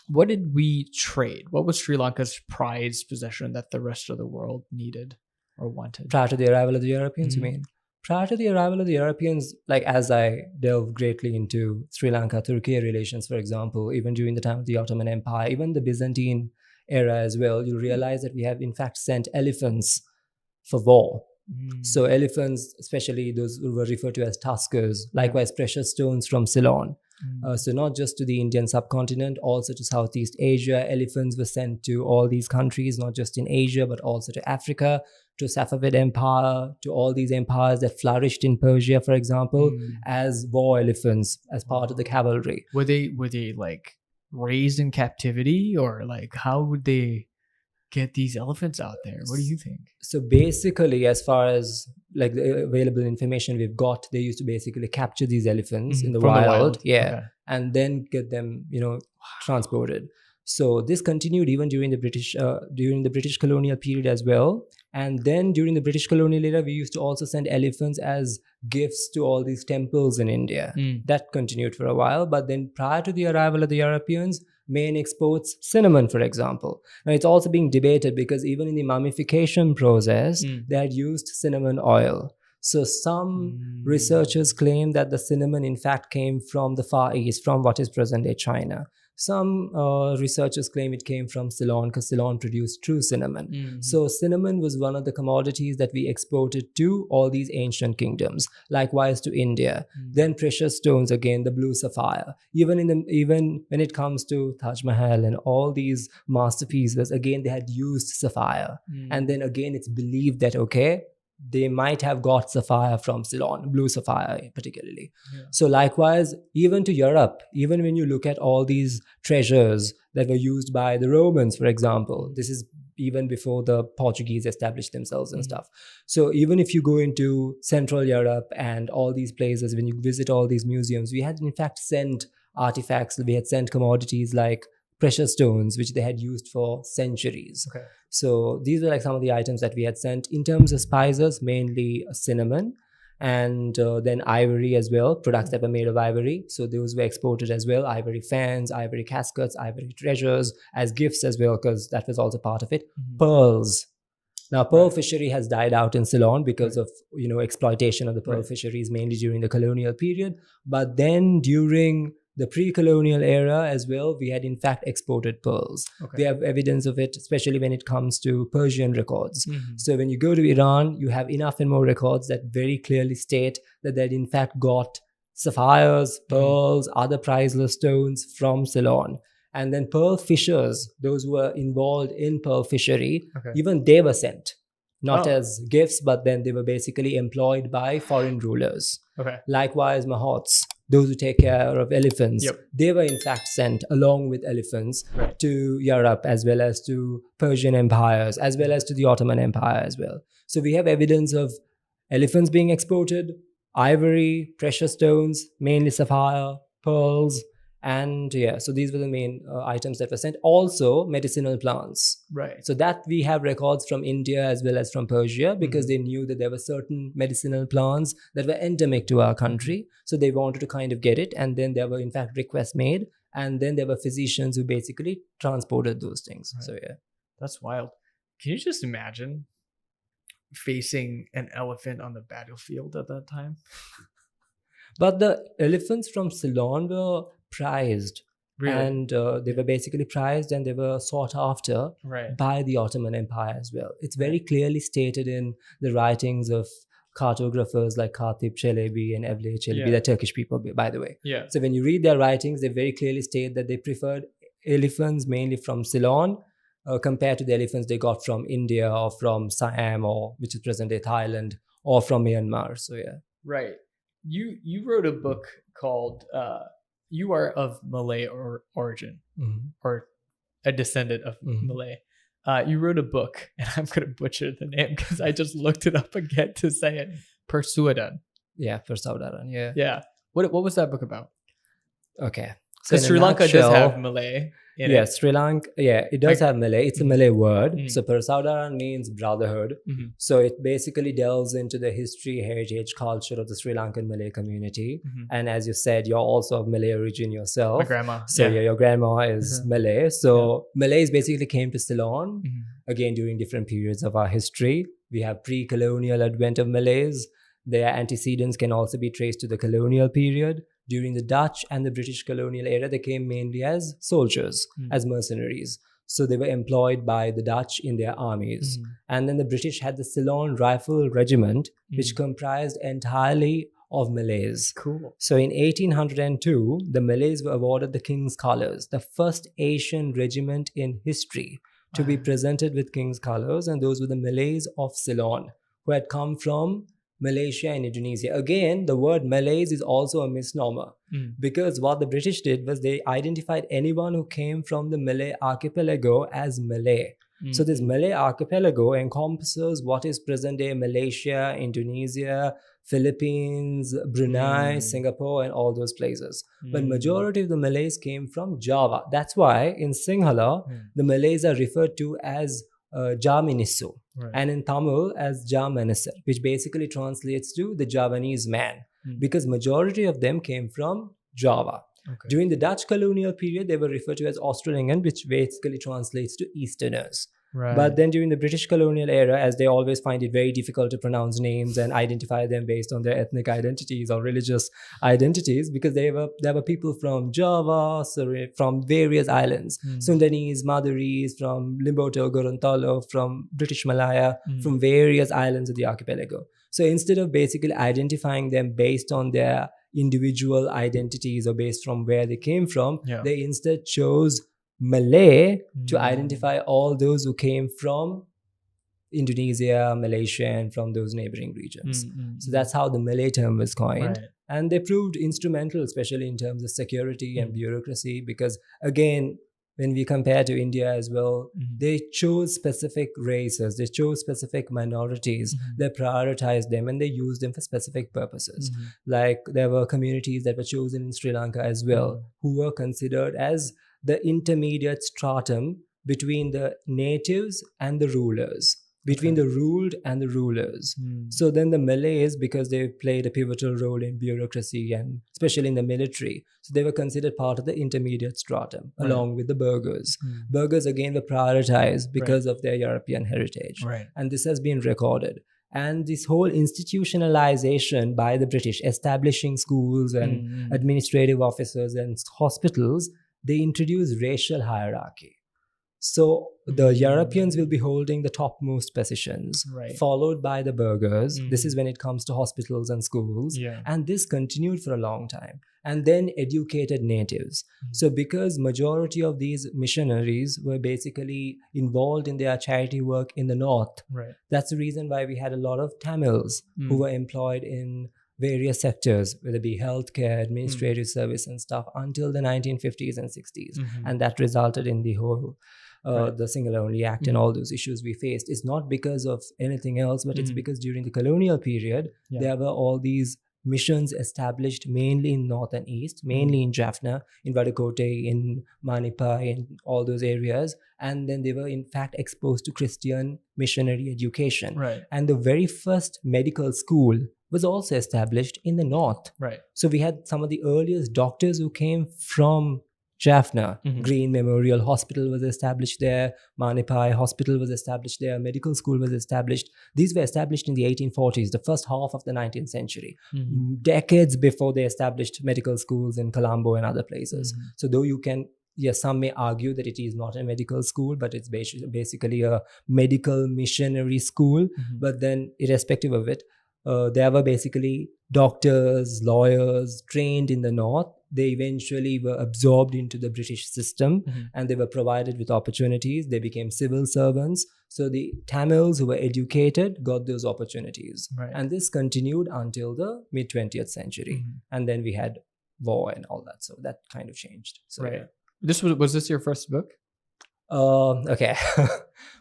what did we trade? What was Sri Lanka's prized possession that the rest of the world needed or wanted? Prior to the arrival of the Europeans, you mean? Prior to the arrival of the Europeans, like as I delve greatly into Sri Lanka-Turkey relations, for example, even during the time of the Ottoman Empire, even the Byzantine era as well, you realize that we have in fact sent elephants for war. So elephants, especially those who were referred to as tuskers, likewise precious stones from Ceylon. So not just to the Indian subcontinent, also to Southeast Asia. Elephants were sent to all these countries, not just in Asia, but also to Africa, to Safavid Empire, to all these empires that flourished in Persia, for example, as war elephants, as part of the cavalry. Were they like raised in captivity, or like how would they get these elephants out there? What do you think? So basically, as far as like the available information we've got, they used to basically capture these elephants in the From wild, Okay. and then get them, transported. So this continued even during the British colonial period as well. And then during the British colonial era, we used to also send elephants as gifts to all these temples in India. That continued for a while. But then prior to the arrival of the Europeans, Maine exports cinnamon, for example. Now it's also being debated because even in the mummification process, they had used cinnamon oil. So some researchers claim that the cinnamon in fact came from the Far East, from what is present-day China. Some researchers claim it came from Ceylon because Ceylon produced true cinnamon. So cinnamon was one of the commodities that we exported to all these ancient kingdoms, likewise to India. Then precious stones, again, the blue sapphire. Even when it comes to Taj Mahal and all these masterpieces, again, they had used sapphire. And then again, it's believed that, okay, they might have got sapphire from Ceylon, blue sapphire particularly. So likewise, even to Europe, even when you look at all these treasures that were used by the Romans, for example, this is even before the Portuguese established themselves and stuff. So even if you go into Central Europe and all these places, when you visit all these museums, we had in fact sent artifacts, we had sent commodities like precious stones, which they had used for centuries. Okay. So these were like some of the items that we had sent. In terms of spices, mainly cinnamon, and then ivory as well, products that were made of ivory. So those were exported as well, ivory fans, ivory caskets, ivory treasures as gifts as well, because that was also part of it. Pearls. Now, pearl fishery has died out in Ceylon because of, exploitation of the pearl fisheries, mainly during the colonial period. But then during the pre-colonial era as well, we had in fact exported pearls. We have evidence of it, especially when it comes to Persian records. So when you go to Iran, you have enough and more records that very clearly state that they had in fact got sapphires, pearls, other priceless stones from Ceylon. And then pearl fishers, those who were involved in pearl fishery, even they were sent. Not as gifts, but then they were basically employed by foreign rulers. Likewise, mahots, those who take care of elephants, they were in fact sent along with elephants to Europe, as well as to Persian empires, as well as to the Ottoman Empire as well. So we have evidence of elephants being exported, ivory, precious stones, mainly sapphire, pearls, and so these were the main items that were sent. Also, medicinal plants. So that we have records from India as well as from Persia, because they knew that there were certain medicinal plants that were endemic to our country. So they wanted to kind of get it. And then there were in fact requests made. And then there were physicians who basically transported those things. So That's wild. Can you just imagine facing an elephant on the battlefield at that time? But the elephants from Ceylon were prized. And they were basically prized and they were sought after by the Ottoman Empire as well. It's very clearly stated in the writings of cartographers like KATIP Çelebi and Evliya Çelebi. They're Turkish people, by the way. So when you read their writings, they very clearly state that they preferred elephants mainly from Ceylon compared to the elephants they got from India or from Siam, or which is present-day Thailand, or from Myanmar. So You wrote a book called You Are of Malay Origin, or a descendant of Malay. You wrote a book, and I'm going to butcher the name because I just looked it up again to say it. Persaudaraan. Persaudaraan. What was that book about? Okay. So Sri Lanka does have Malay in it. Sri Lanka, it does have Malay. It's a Malay word. So Persaudaraan means brotherhood. So it basically delves into the history, heritage, culture of the Sri Lankan Malay community. And as you said, you're also of Malay origin yourself. My grandma. So your grandma is Malay. So Malays basically came to Ceylon, again, during different periods of our history. We have pre-colonial advent of Malays. Their antecedents can also be traced to the colonial period. During the Dutch and the British colonial era, they came mainly as soldiers, as mercenaries. So they were employed by the Dutch in their armies. And then the British had the Ceylon Rifle Regiment, which comprised entirely of Malays. So in 1802, the Malays were awarded the King's Colours, the first Asian regiment in history to be presented with King's Colours. And those were the Malays of Ceylon, who had come from Malaysia and Indonesia. Again, the word Malays is also a misnomer, because what the British did was they identified anyone who came from the Malay archipelago as Malay. So this Malay archipelago encompasses what is present-day Malaysia, Indonesia, Philippines, Brunei, Singapore, and all those places. But majority of the Malays came from Java. That's why in Sinhala, the Malays are referred to as Jaminisu, and in Tamil as Jamanisar, which basically translates to the Javanese man, because majority of them came from Java. During the Dutch colonial period, they were referred to as Australian, which basically translates to Easterners. But then during the British colonial era, as they always find it very difficult to pronounce names and identify them based on their ethnic identities or religious identities, because there were people from Java, from various islands, Sundanese, Madurese, from Limboto, Gorontalo, from British Malaya, from various islands of the archipelago. So instead of basically identifying them based on their individual identities or based from where they came from, they instead chose Malay to identify all those who came from Indonesia, Malaysia, and from those neighboring regions. So that's how the Malay term was coined. And they proved instrumental, especially in terms of security and bureaucracy, because again, when we compare to India as well, they chose specific races, they chose specific minorities, they prioritized them and they used them for specific purposes. Like there were communities that were chosen in Sri Lanka as well, who were considered as the intermediate stratum between the natives and the rulers, between the ruled and the rulers. So then the Malays, because they played a pivotal role in bureaucracy and especially in the military, so they were considered part of the intermediate stratum along with the Burghers. Burghers again were prioritized because of their European heritage. And this has been recorded. And this whole institutionalization by the British, establishing schools and administrative officers and hospitals, they introduced racial hierarchy. So the Europeans will be holding the topmost positions, followed by the Burghers. This is when it comes to hospitals and schools. And this continued for a long time. And then educated natives. So because majority of these missionaries were basically involved in their charity work in the north, that's the reason why we had a lot of Tamils who were employed in various sectors, whether it be healthcare, administrative service and stuff, until the 1950s and 60s. And that resulted in the whole the Single Only Act and all those issues we faced. It's not because of anything else, but it's because during the colonial period, there were all these missions established mainly in north and east, mainly in Jaffna, in Vadakote, in Manipa, in all those areas. And then they were in fact exposed to Christian missionary education. And the very first medical school was also established in the north. So we had some of the earliest doctors who came from Jaffna. Green Memorial Hospital was established there. Manipai Hospital was established there. Medical school was established. These were established in the 1840s, the first half of the 19th century, decades before they established medical schools in Colombo and other places. So though you can, yes, some may argue that it is not a medical school, but it's basically a medical missionary school. But then irrespective of it, there were basically doctors, lawyers trained in the north. They eventually were absorbed into the British system and they were provided with opportunities. They became civil servants. So the Tamils who were educated got those opportunities. And this continued until the mid-20th century. And then we had war and all that. So that kind of changed. So, This was this your first book? Okay.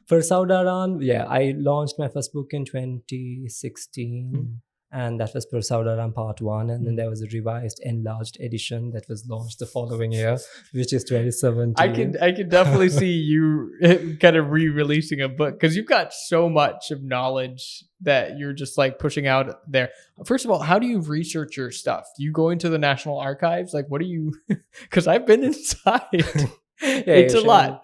Persaudaraan, I launched my first book in 2016. And that was Persaudaraan Part 1. And then there was a revised, enlarged edition that was launched the following year, which is 2017. I can definitely see you kind of re-releasing a book because you've got so much of knowledge that you're just like pushing out there. First of all, how do you research your stuff? Do you go into the National Archives? Like, what do you... Because I've been inside. It's a lot.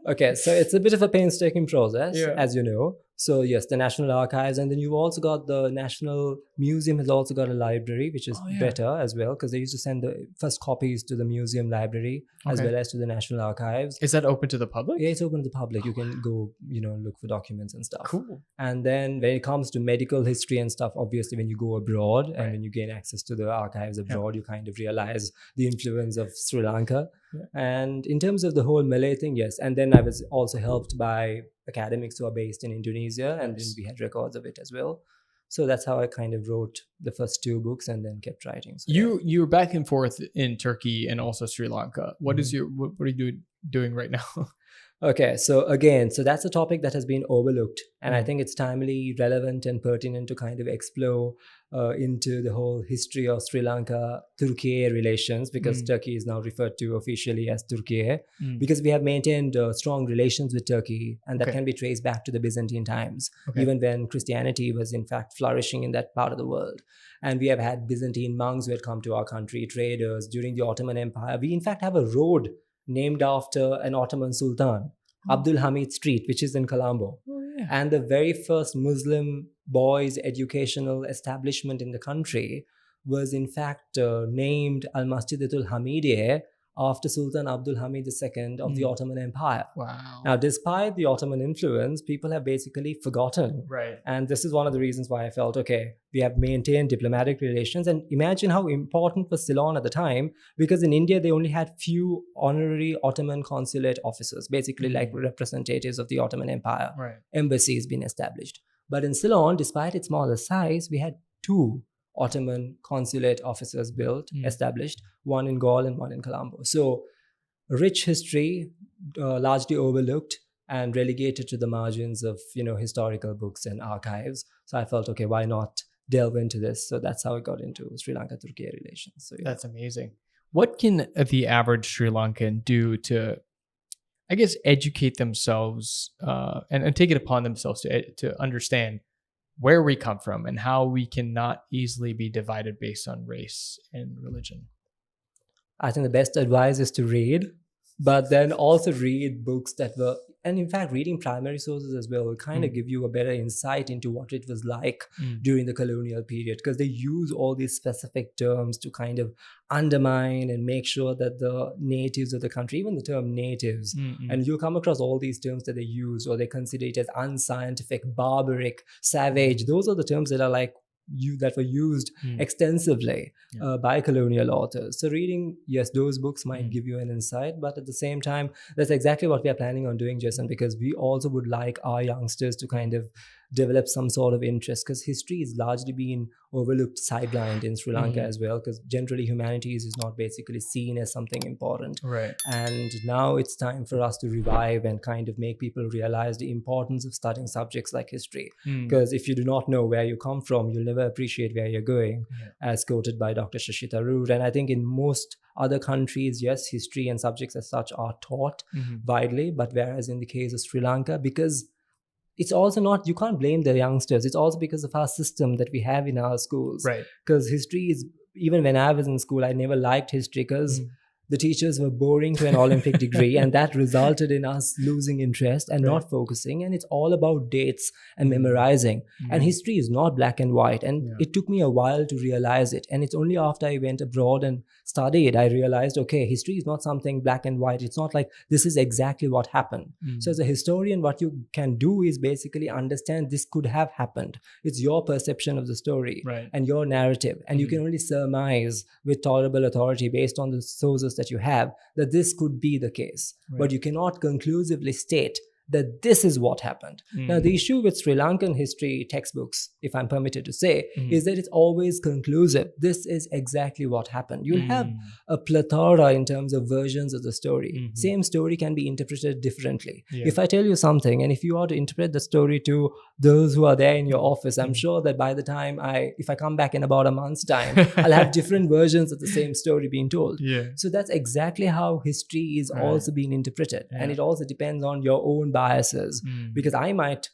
Okay, so it's a bit of a painstaking process, as you know. So yes, the National Archives, and then you've also got the National Museum has also got a library, which is better as well, because they used to send the first copies to the museum library as well as to the National Archives. Is that open to the public? Yeah, it's open to the public. You can go, look for documents and stuff. Cool. And then when it comes to medical history and stuff, obviously when you go abroad and when you gain access to the archives abroad, you kind of realize the influence of Sri Lanka. And in terms of the whole Malay thing, yes. And then I was also helped by academics who are based in Indonesia, and then we had records of it as well. So that's how I kind of wrote the first 2 books and then kept writing. So, you were back and forth in Turkey and also Sri Lanka. What are you doing right now? Okay, so again, so that's a topic that has been overlooked, and I Mm. think it's timely, relevant, and pertinent to kind of explore into the whole history of Sri Lanka-Turkey relations, because Turkey is now referred to officially as Turkey, because we have maintained strong relations with Turkey, and that Okay. can be traced back to the Byzantine times, Okay. even when Christianity was in fact flourishing in that part of the world. And we have had Byzantine monks who had come to our country, traders during the Ottoman Empire. We in fact have a road named after an Ottoman Sultan, Abdul Hamid Street, which is in Colombo. Oh, yeah. And the very first Muslim boys' educational establishment in the country was in fact named Al Masjidatul Hamidiyeh after Sultan Abdul Hamid II of the Ottoman Empire. Wow. Now, despite the Ottoman influence, people have basically forgotten. Right. And this is one of the reasons why I felt, okay, we have maintained diplomatic relations. And imagine how important was Ceylon at the time, because in India, they only had few honorary Ottoman consulate officers, basically like representatives of the Ottoman Empire. Right. Embassies been established. But in Ceylon, despite its smaller size, we had two Ottoman consulate officers built, established, one in Gaul and one in Colombo. So rich history, largely overlooked and relegated to the margins of, historical books and archives. So I felt, okay, why not delve into this? So that's how I got into Sri Lanka-Turkey relations. So yeah. That's amazing. What can the average Sri Lankan do to, I guess, educate themselves and take it upon themselves to understand where we come from and how we cannot easily be divided based on race and religion? I think the best advice is to read, but then also read books that were, and in fact, reading primary sources as well will kind of give you a better insight into what it was like during the colonial period, because they use all these specific terms to kind of undermine and make sure that the natives of the country, even the term natives, and you'll come across all these terms that they use, or they consider it as unscientific, barbaric, savage. Those are the terms that are like that were used extensively by colonial authors. So reading, yes, those books might give you an insight, but at the same time, that's exactly what we are planning on doing, Jason, because we also would like our youngsters to kind of develop some sort of interest, because history is largely being overlooked, sidelined in Sri Lanka as well, because generally humanities is not basically seen as something important. Right. And now it's time for us to revive and kind of make people realize the importance of studying subjects like history. Because if you do not know where you come from, you'll never appreciate where you're going, as quoted by Dr. Shashi Tharoor. And I think in most other countries, yes, history and subjects as such are taught widely, but whereas in the case of Sri Lanka, because it's also not, you can't blame the youngsters. It's also because of our system that we have in our schools. Right. Because history is, even when I was in school, I never liked history because the teachers were boring to an Olympic degree, and that resulted in us losing interest and not focusing. And it's all about dates and memorizing. And history is not black and white. And it took me a while to realize it. And it's only after I went abroad and studied, I realized, okay, history is not something black and white. It's not like this is exactly what happened. So as a historian, what you can do is basically understand this could have happened. It's your perception of the story and your narrative. And you can only surmise with tolerable authority based on the sources that you have that this could be the case. But you cannot conclusively state that this is what happened. Now, the issue with Sri Lankan history textbooks, if I'm permitted to say, is that it's always conclusive. This is exactly what happened. You'll have a plethora in terms of versions of the story. Same story can be interpreted differently. If I tell you something, and if you are to interpret the story to those who are there in your office, I'm sure that by the time if I come back in about a month's time, I'll have different versions of the same story being told. So that's exactly how history is also being interpreted. And it also depends on your own biases, because I might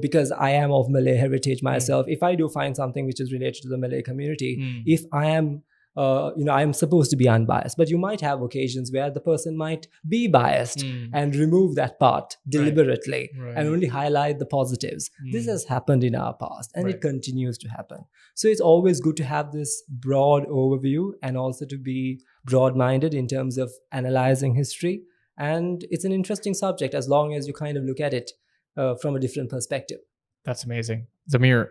because I am of Malay heritage myself, if I do find something which is related to the Malay community, if I am I'm supposed to be unbiased, but you might have occasions where the person might be biased and remove that part deliberately and only highlight the positives. This has happened in our past, and it continues to happen. So it's always good to have this broad overview and also to be broad-minded in terms of analyzing history. And it's an interesting subject as long as you kind of look at it from a different perspective. That's amazing. Zameer,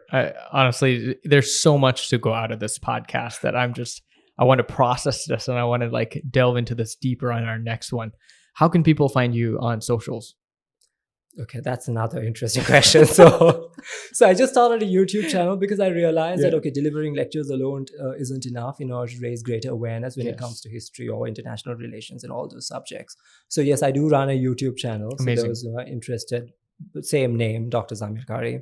honestly, there's so much to go out of this podcast that I want to process this, and I want to delve into this deeper on our next one. How can people find you on socials? Okay, that's another interesting question. So I just started a YouTube channel because I realized that, okay, delivering lectures alone isn't enough in order to raise greater awareness when it comes to history or international relations and all those subjects. So yes, I do run a YouTube channel. Amazing. So those who are interested, same name, Dr. Zameer Careem,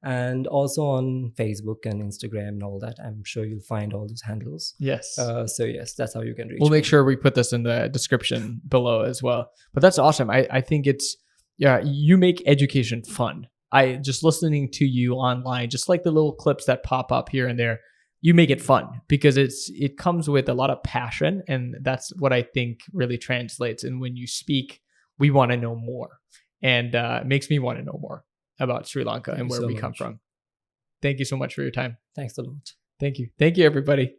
and also on Facebook and Instagram and all that. I'm sure you'll find all those handles. Yes. So yes, that's how you can reach We'll me. make sure we put this in the description below as well. But that's awesome. I think it's, yeah, you make education fun. I just listening to you online, just like the little clips that pop up here and there, you make it fun because it comes with a lot of passion, and that's what I think really translates. And when you speak, we want to know more, and it makes me want to know more about Sri Lanka and where we come from. Thank you so much for your time. Thanks a lot. Thank you. Thank you, everybody.